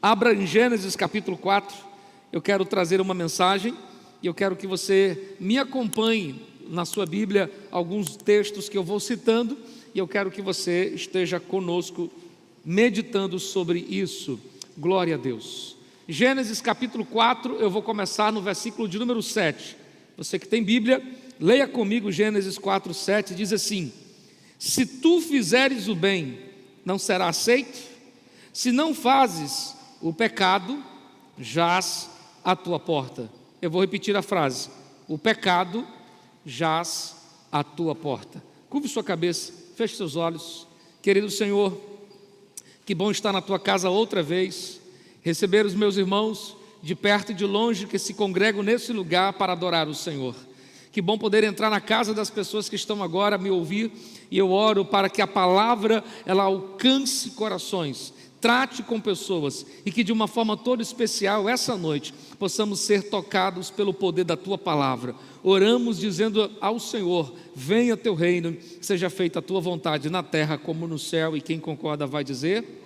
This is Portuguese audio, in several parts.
Abra em Gênesis capítulo 4, eu quero trazer uma mensagem e eu quero que você me acompanhe na sua Bíblia, alguns textos que eu vou citando, e eu quero que você esteja conosco meditando sobre isso. Glória a Deus. Gênesis capítulo 4, eu vou começar no versículo de número 7. Você que tem Bíblia, leia comigo Gênesis 4, 7, diz assim: se tu fizeres o bem, não será aceito? Se não fazes, o pecado jaz à tua porta. Eu vou repetir a frase: o pecado jaz à tua porta. Curve sua cabeça, feche seus olhos. Querido Senhor, que bom estar na tua casa outra vez, receber os meus irmãos de perto e de longe que se congregam nesse lugar para adorar o Senhor. Que bom poder entrar na casa das pessoas que estão agora a me ouvir, e eu oro para que a palavra ela alcance corações, trate com pessoas, e que de uma forma toda especial essa noite possamos ser tocados pelo poder da tua palavra. Oramos dizendo ao Senhor: venha teu reino, seja feita a tua vontade na terra como no céu. E quem concorda vai dizer amém.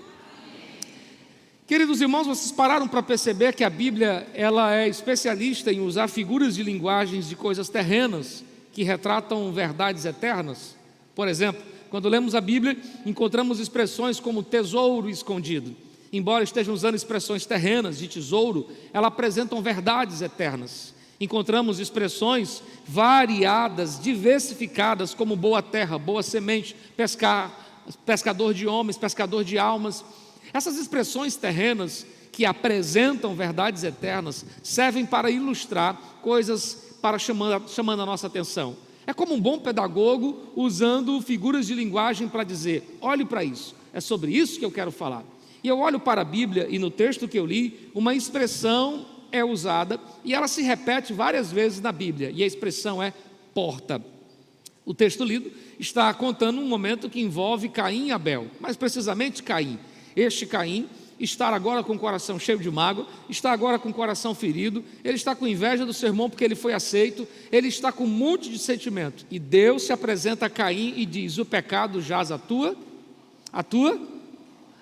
Queridos irmãos, vocês pararam para perceber que a Bíblia ela é especialista em usar figuras de linguagens de coisas terrenas que retratam verdades eternas? Por exemplo, quando lemos a Bíblia, encontramos expressões como tesouro escondido. Embora estejam usando expressões terrenas de tesouro, elas apresentam verdades eternas. Encontramos expressões variadas, diversificadas, como boa terra, boa semente, pescador de homens, pescador de almas. Essas expressões terrenas que apresentam verdades eternas servem para ilustrar coisas, chamando a nossa atenção. É como um bom pedagogo usando figuras de linguagem para dizer: olhe para isso, é sobre isso que eu quero falar. E eu olho para a Bíblia e no texto que eu li, uma expressão é usada e ela se repete várias vezes na Bíblia, e a expressão é porta. O texto lido está contando um momento que envolve Caim e Abel, mais precisamente Caim. Este Caim está agora com o coração cheio de mágoa, está agora com o coração ferido, ele está com inveja do seu irmão porque ele foi aceito, ele está com um monte de sentimento, e Deus se apresenta a Caim e diz: o pecado jaz a tua?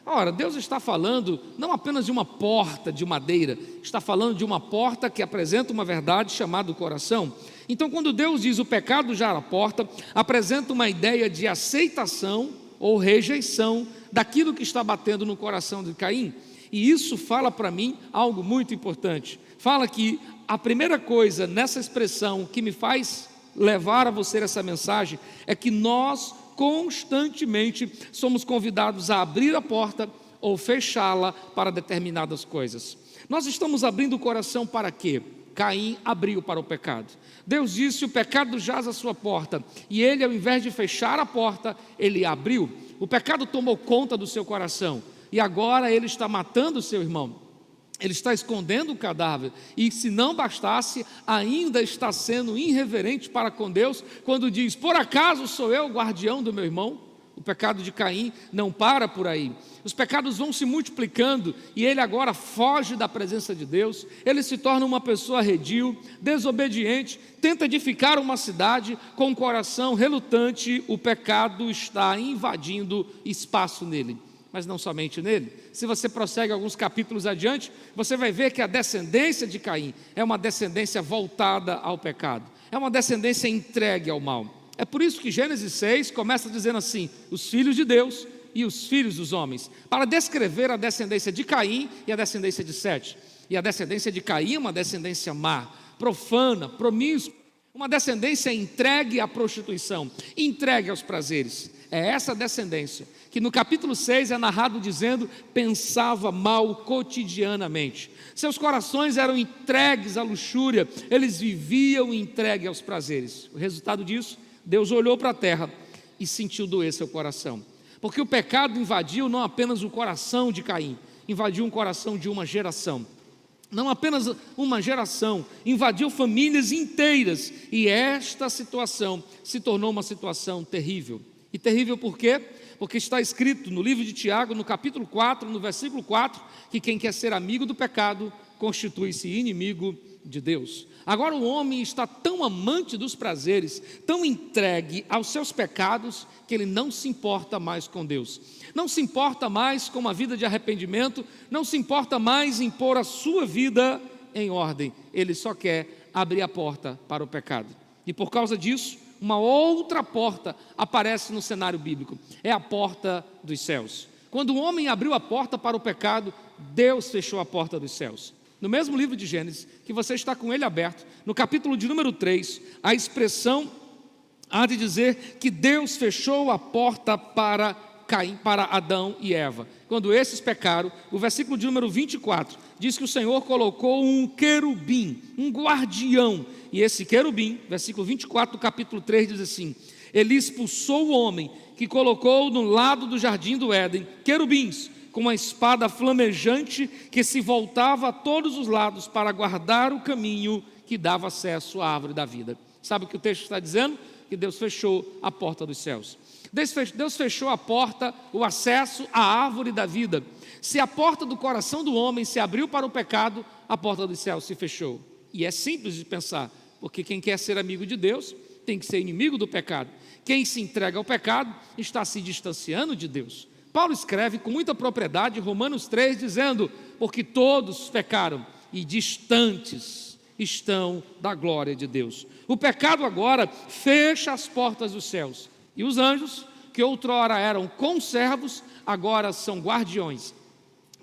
Ora, Deus está falando não apenas de uma porta de madeira, está falando de uma porta que apresenta uma verdade chamada coração. Então, quando Deus diz o pecado jaz a porta, apresenta uma ideia de aceitação ou rejeição daquilo que está batendo no coração de Caim. E isso fala para mim algo muito importante. Fala que a primeira coisa nessa expressão que me faz levar a você essa mensagem é que nós constantemente somos convidados a abrir a porta ou fechá-la para determinadas coisas. Nós estamos abrindo o coração para quê? Caim abriu para o pecado. Deus disse: o pecado jaz à sua porta, e ele, ao invés de fechar a porta, ele abriu. O pecado tomou conta do seu coração, e agora ele está matando o seu irmão, ele está escondendo o cadáver, e se não bastasse, ainda está sendo irreverente para com Deus, quando diz: por acaso sou eu o guardião do meu irmão? O pecado de Caim não para por aí. Os pecados vão se multiplicando e ele agora foge da presença de Deus. Ele se torna uma pessoa redil, desobediente, tenta edificar uma cidade com o coração relutante. O pecado está invadindo espaço nele, mas não somente nele. Se você prossegue alguns capítulos adiante, você vai ver que a descendência de Caim é uma descendência voltada ao pecado, é uma descendência entregue ao mal. É por isso que Gênesis 6 começa dizendo assim: os filhos de Deus e os filhos dos homens, para descrever a descendência de Caim e a descendência de Sete. E a descendência de Caim é uma descendência má, profana, promíscua, uma descendência entregue à prostituição, entregue aos prazeres. É essa descendência que no capítulo 6 é narrado dizendo: pensava mal cotidianamente. Seus corações eram entregues à luxúria, eles viviam entregues aos prazeres. O resultado disso: Deus olhou para a terra e sentiu doer seu coração, porque o pecado invadiu não apenas o coração de Caim, invadiu o coração de uma geração. Não apenas uma geração, invadiu famílias inteiras, e esta situação se tornou uma situação terrível. E terrível por quê? Porque está escrito no livro de Tiago, no capítulo 4, no versículo 4, que quem quer ser amigo do pecado constitui-se inimigo de Deus. Agora o homem está tão amante dos prazeres, tão entregue aos seus pecados, que ele não se importa mais com Deus, não se importa mais com uma vida de arrependimento, não se importa mais em pôr a sua vida em ordem, ele só quer abrir a porta para o pecado. E por causa disso, uma outra porta aparece no cenário bíblico, é a porta dos céus. Quando o homem abriu a porta para o pecado, Deus fechou a porta dos céus. No mesmo livro de Gênesis, que você está com ele aberto, no capítulo de número 3, a expressão há de dizer que Deus fechou a porta para Caim, para Adão e Eva. Quando esses pecaram, o versículo de número 24 diz que o Senhor colocou um querubim, um guardião, e esse querubim, versículo 24 do capítulo 3 diz assim: ele expulsou o homem que colocou no lado do jardim do Éden querubins, com uma espada flamejante que se voltava a todos os lados para guardar o caminho que dava acesso à árvore da vida. Sabe o que o texto está dizendo? Que Deus fechou a porta dos céus. Deus fechou a porta, o acesso à árvore da vida. Se a porta do coração do homem se abriu para o pecado, a porta dos céus se fechou. E é simples de pensar, porque quem quer ser amigo de Deus tem que ser inimigo do pecado. Quem se entrega ao pecado está se distanciando de Deus. Paulo escreve com muita propriedade em Romanos 3, dizendo: porque todos pecaram e distantes estão da glória de Deus. O pecado agora fecha as portas dos céus, e os anjos, que outrora eram conservos, agora são guardiões.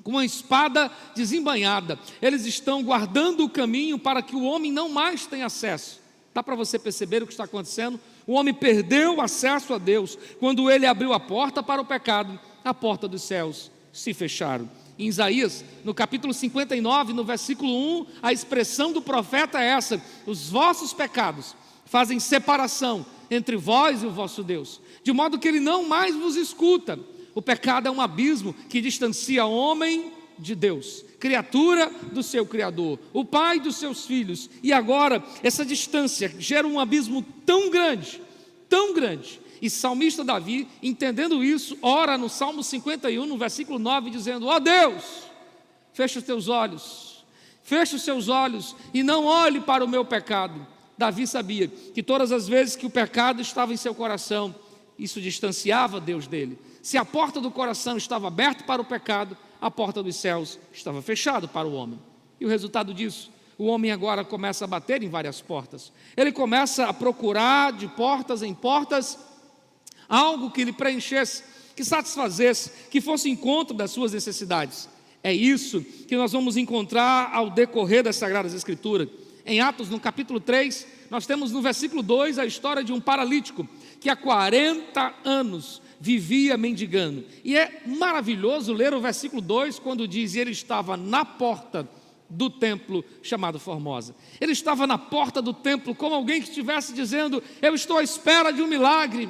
Com uma espada desembainhada, eles estão guardando o caminho para que o homem não mais tenha acesso. Dá para você perceber o que está acontecendo? O homem perdeu o acesso a Deus. Quando ele abriu a porta para o pecado, a porta dos céus se fecharam. Em Isaías, no capítulo 59, no versículo 1, a expressão do profeta é essa: os vossos pecados fazem separação entre vós e o vosso Deus, de modo que ele não mais vos escuta. O pecado é um abismo que distancia o homem de Deus, criatura do seu Criador, o pai dos seus filhos. E agora essa distância gera um abismo tão grande, e salmista Davi, entendendo isso, ora no Salmo 51, no versículo 9, dizendo: ó Deus, fecha os teus olhos, fecha os seus olhos e não olhe para o meu pecado. Davi sabia que todas as vezes que o pecado estava em seu coração, isso distanciava Deus dele. Se a porta do coração estava aberta para o pecado, a porta dos céus estava fechada para o homem. E o resultado disso, o homem agora começa a bater em várias portas. Ele começa a procurar de portas em portas algo que lhe preenchesse, que satisfazesse, que fosse encontro das suas necessidades. É isso que nós vamos encontrar ao decorrer das Sagradas Escrituras. Em Atos, no capítulo 3, nós temos no versículo 2 a história de um paralítico que há 40 anos vivia mendigando. E é maravilhoso ler o versículo 2 quando diz: ele estava na porta do templo chamado Formosa. Ele estava na porta do templo como alguém que estivesse dizendo: eu estou à espera de um milagre,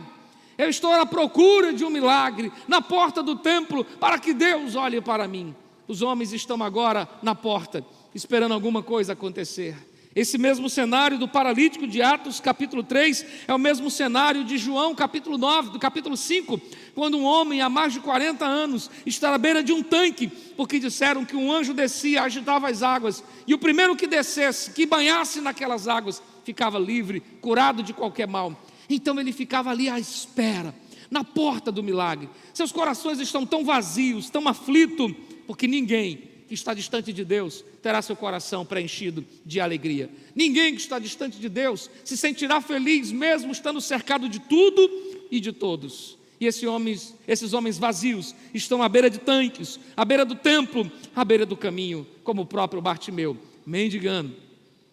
eu estou à procura de um milagre, na porta do templo, para que Deus olhe para mim. Os homens estão agora na porta, esperando alguma coisa acontecer. Esse mesmo cenário do paralítico de Atos capítulo 3 é o mesmo cenário de João capítulo 9, do capítulo 5, quando um homem há mais de 40 anos está à beira de um tanque, porque disseram que um anjo descia, agitava as águas, e o primeiro que descesse, que banhasse naquelas águas, ficava livre, curado de qualquer mal. Então ele ficava ali à espera, na porta do milagre. Seus corações estão tão vazios, tão aflitos, porque ninguém que está distante de Deus terá seu coração preenchido de alegria. Ninguém que está distante de Deus se sentirá feliz mesmo estando cercado de tudo e de todos. E esses homens vazios estão à beira de tanques, à beira do templo, à beira do caminho, como o próprio Bartimeu, mendigando,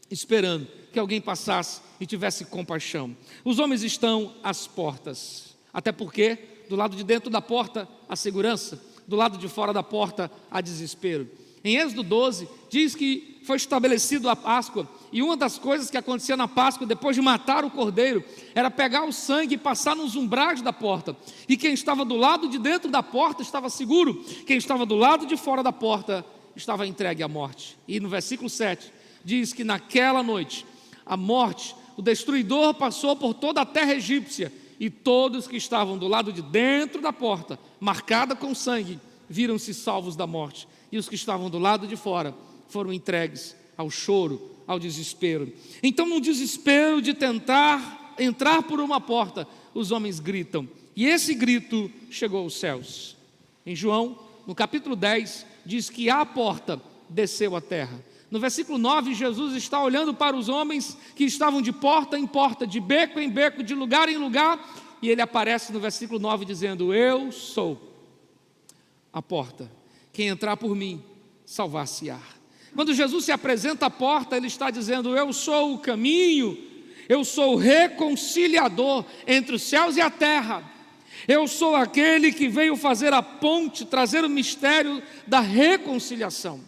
esperando que alguém passasse e tivesse compaixão. Os homens estão às portas, até porque do lado de dentro da porta há segurança, do lado de fora da porta há desespero. Em Êxodo 12, diz que foi estabelecido a Páscoa, e uma das coisas que acontecia na Páscoa, depois de matar o cordeiro, era pegar o sangue e passar nos umbrais da porta, e quem estava do lado de dentro da porta estava seguro, quem estava do lado de fora da porta estava entregue à morte. E no versículo 7, diz que naquela noite, a morte, o destruidor passou por toda a terra egípcia, e todos que estavam do lado de dentro da porta, marcada com sangue, viram-se salvos da morte. E os que estavam do lado de fora foram entregues ao choro, ao desespero. Então, no desespero de tentar entrar por uma porta, os homens gritam, e esse grito chegou aos céus. Em João, no capítulo 10, diz que a porta desceu à terra. No versículo 9, Jesus está olhando para os homens que estavam de porta em porta, de beco em beco, de lugar em lugar, e ele aparece no versículo 9 dizendo: eu sou a porta, quem entrar por mim, salvar-se-á. Quando Jesus se apresenta à porta, ele está dizendo: eu sou o caminho, eu sou o reconciliador entre os céus e a terra, eu sou aquele que veio fazer a ponte, trazer o mistério da reconciliação.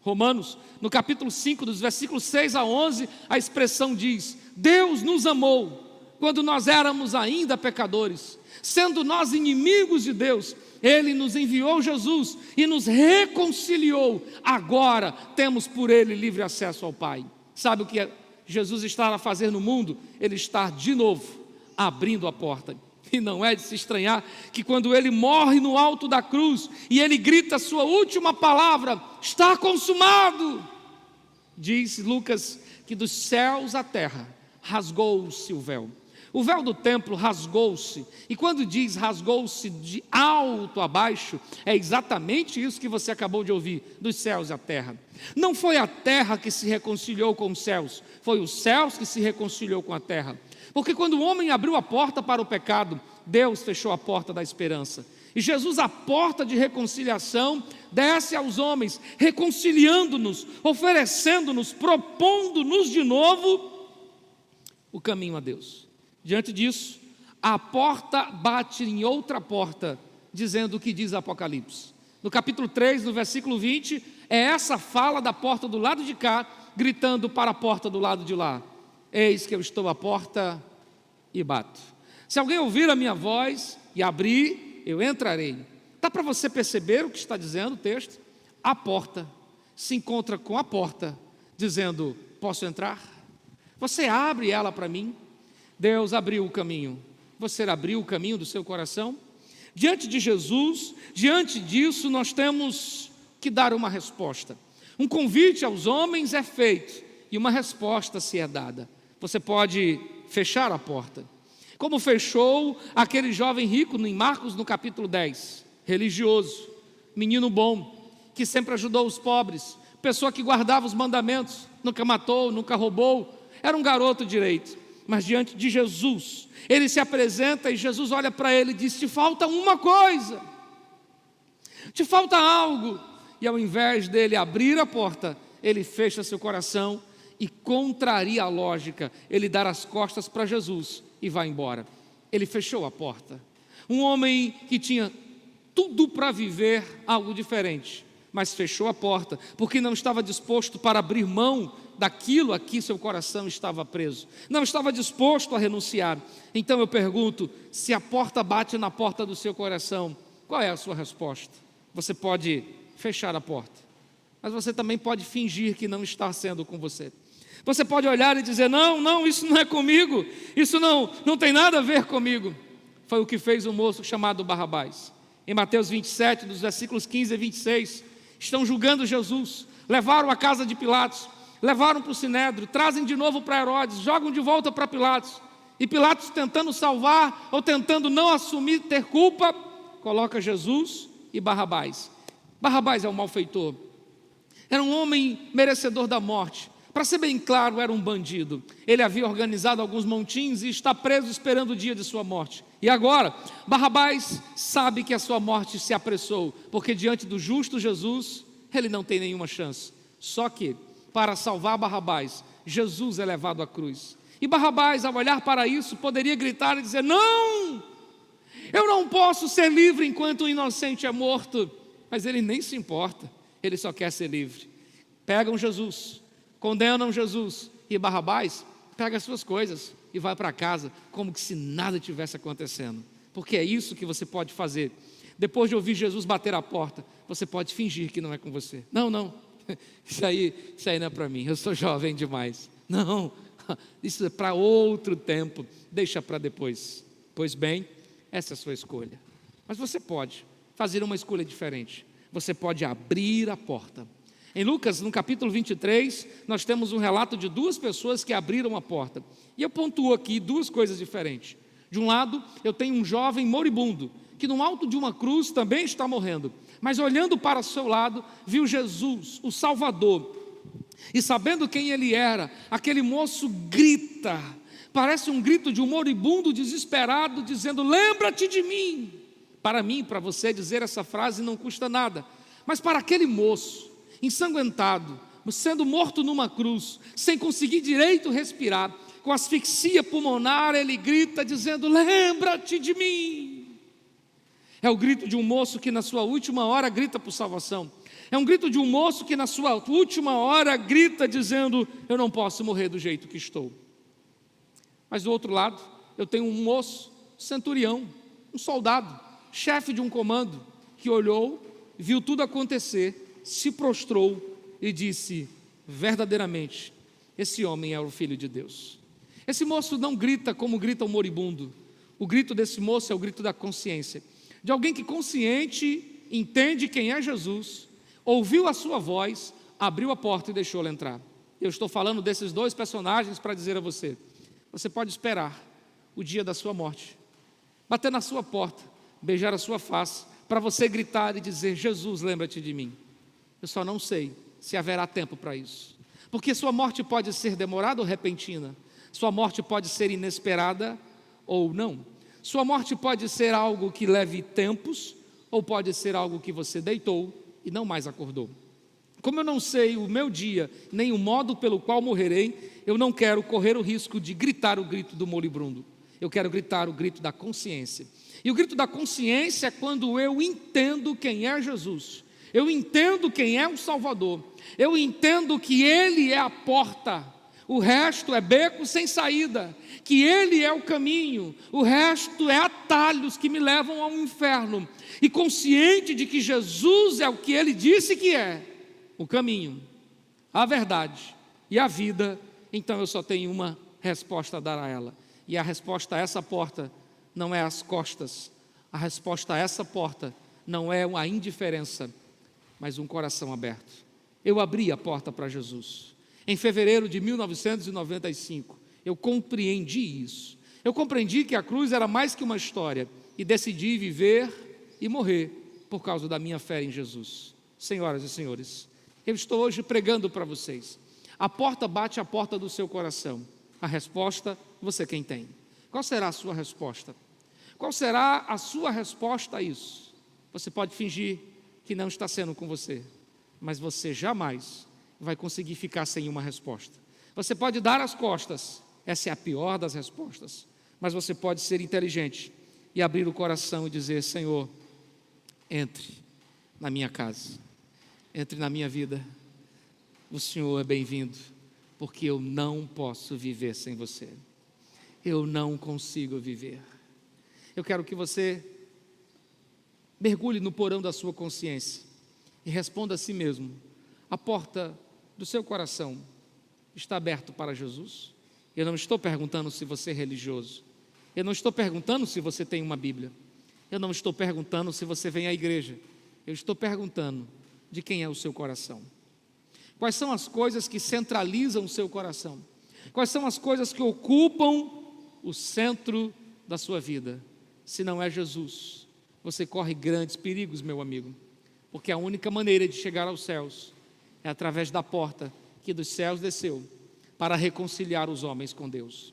Romanos, no capítulo 5, dos versículos 6 a 11, a expressão diz: Deus nos amou quando nós éramos ainda pecadores, sendo nós inimigos de Deus, Ele nos enviou Jesus e nos reconciliou. Agora temos por Ele livre acesso ao Pai. Sabe o que Jesus está a fazer no mundo? Ele está de novo abrindo a porta. E não é de se estranhar que quando Ele morre no alto da cruz e Ele grita a sua última palavra: está consumado, diz Lucas que dos céus à terra rasgou-se o véu. O véu do templo rasgou-se, e quando diz rasgou-se de alto a baixo, é exatamente isso que você acabou de ouvir, dos céus à terra. Não foi a terra que se reconciliou com os céus, foi os céus que se reconciliou com a terra. Porque quando o homem abriu a porta para o pecado, Deus fechou a porta da esperança. E Jesus, a porta de reconciliação, desce aos homens, reconciliando-nos, oferecendo-nos, propondo-nos de novo o caminho a Deus. Diante disso, a porta bate em outra porta, dizendo o que diz Apocalipse. No capítulo 3, no versículo 20, é essa fala da porta do lado de cá, gritando para a porta do lado de lá: eis que eu estou à porta e bato. Se alguém ouvir a minha voz e abrir, eu entrarei. Dá para você perceber o que está dizendo o texto? A porta se encontra com a porta, dizendo: posso entrar? Você abre ela para mim. Deus abriu o caminho. Você abriu o caminho do seu coração? Diante de Jesus, diante disso, nós temos que dar uma resposta. Um convite aos homens é feito e uma resposta se é dada. Você pode fechar a porta, como fechou aquele jovem rico em Marcos, no capítulo 10, religioso, menino bom, que sempre ajudou os pobres, pessoa que guardava os mandamentos, nunca matou, nunca roubou, era um garoto direito. Mas diante de Jesus, ele se apresenta e Jesus olha para ele e diz: te falta uma coisa, te falta algo. E ao invés dele abrir a porta, ele fecha seu coração e contraria a lógica, ele dá as costas para Jesus e vai embora. Ele fechou a porta. Um homem que tinha tudo para viver algo diferente, mas fechou a porta, porque não estava disposto para abrir mão daquilo a que seu coração estava preso, não estava disposto a renunciar. Então eu pergunto: se a porta bate na porta do seu coração, qual é a sua resposta? Você pode fechar a porta, mas você também pode fingir que não está sendo com você. Você pode olhar e dizer: não, isso não é comigo, isso não tem nada a ver comigo. Foi o que fez um moço chamado Barrabás. Em Mateus 27, dos versículos 15 a 26, estão julgando Jesus, levaram à casa de Pilatos, levaram para o Sinédrio, trazem de novo para Herodes, jogam de volta para Pilatos, e Pilatos, tentando salvar ou tentando não assumir, ter culpa, coloca Jesus e Barrabás. Barrabás é um malfeitor, era um homem merecedor da morte. Para ser bem claro, era um bandido. Ele havia organizado alguns montins e está preso esperando o dia de sua morte. E agora, Barrabás sabe que a sua morte se apressou, porque diante do justo Jesus, ele não tem nenhuma chance. Só que, para salvar Barrabás, Jesus é levado à cruz. E Barrabás, ao olhar para isso, poderia gritar e dizer: não, eu não posso ser livre enquanto o inocente é morto. Mas ele nem se importa, ele só quer ser livre. Pegam Jesus, condenam Jesus, e Barrabás pega as suas coisas e vai para casa, como que se nada tivesse acontecendo. Porque é isso que você pode fazer. Depois de ouvir Jesus bater a porta, você pode fingir que não é com você. Não, isso aí não é para mim, eu sou jovem demais. Não, isso é para outro tempo, deixa para depois. Pois bem, essa é a sua escolha. Mas você pode fazer uma escolha diferente. Você pode abrir a porta. Em Lucas, no capítulo 23, nós temos um relato de duas pessoas que abriram a porta. E eu pontuo aqui duas coisas diferentes. De um lado, eu tenho um jovem moribundo, que no alto de uma cruz também está morrendo, mas olhando para o seu lado, viu Jesus, o Salvador. E sabendo quem ele era, aquele moço grita, parece um grito de um moribundo desesperado, dizendo: lembra-te de mim. Para mim, para você dizer essa frase não custa nada, mas para aquele moço, ensanguentado, sendo morto numa cruz, sem conseguir direito respirar, com asfixia pulmonar, ele grita dizendo: lembra-te de mim. É o grito de um moço que na sua última hora grita por salvação. É um grito de um moço que na sua última hora grita dizendo: eu não posso morrer do jeito que estou. Mas do outro lado, eu tenho um moço, centurião, um soldado, chefe de um comando, que olhou, viu tudo acontecer, se prostrou e disse: verdadeiramente, esse homem é o Filho de Deus. Esse moço não grita como grita o moribundo. O grito desse moço é o grito da consciência, de alguém que consciente entende quem é Jesus, ouviu a sua voz, abriu a porta e deixou-lo entrar. Eu estou falando desses dois personagens para dizer a você: você pode esperar o dia da sua morte, bater na sua porta, beijar a sua face, para você gritar e dizer: Jesus, lembra-te de mim. Eu só não sei se haverá tempo para isso, porque sua morte pode ser demorada ou repentina, sua morte pode ser inesperada ou não, sua morte pode ser algo que leve tempos, ou pode ser algo que você deitou e não mais acordou. Como eu não sei o meu dia, nem o modo pelo qual morrerei, eu não quero correr o risco de gritar o grito do moribundo. Eu quero gritar o grito da consciência. E o grito da consciência é quando eu entendo quem é Jesus, eu entendo quem é o Salvador, eu entendo que Ele é a porta, o resto é beco sem saída, que Ele é o caminho, o resto é atalhos que me levam ao inferno, e consciente de que Jesus é o que Ele disse que é, o caminho, a verdade e a vida, então eu só tenho uma resposta a dar a ela, e a resposta a essa porta não é as costas, a resposta a essa porta não é a indiferença, mas um coração aberto. Eu abri a porta para Jesus. Em fevereiro de 1995, eu compreendi isso. Eu compreendi que a cruz era mais que uma história e decidi viver e morrer por causa da minha fé em Jesus. Senhoras e senhores, eu estou hoje pregando para vocês. A porta bate a porta do seu coração. A resposta, você quem tem. Qual será a sua resposta? Qual será a sua resposta a isso? Você pode fingir que não está sendo com você, mas você jamais vai conseguir ficar sem uma resposta. Você pode dar as costas, essa é a pior das respostas, mas você pode ser inteligente e abrir o coração e dizer: Senhor, entre na minha casa, entre na minha vida, o Senhor é bem-vindo, porque eu não posso viver sem você, eu não consigo viver. Eu quero que você mergulhe no porão da sua consciência e responda a si mesmo: a porta do seu coração está aberta para Jesus? Eu não estou perguntando se você é religioso, eu não estou perguntando se você tem uma Bíblia, eu não estou perguntando se você vem à igreja, eu estou perguntando de quem é o seu coração. Quais são as coisas que centralizam o seu coração? Quais são as coisas que ocupam o centro da sua vida? Se não é Jesus, você corre grandes perigos, meu amigo, porque a única maneira de chegar aos céus é através da porta que dos céus desceu para reconciliar os homens com Deus.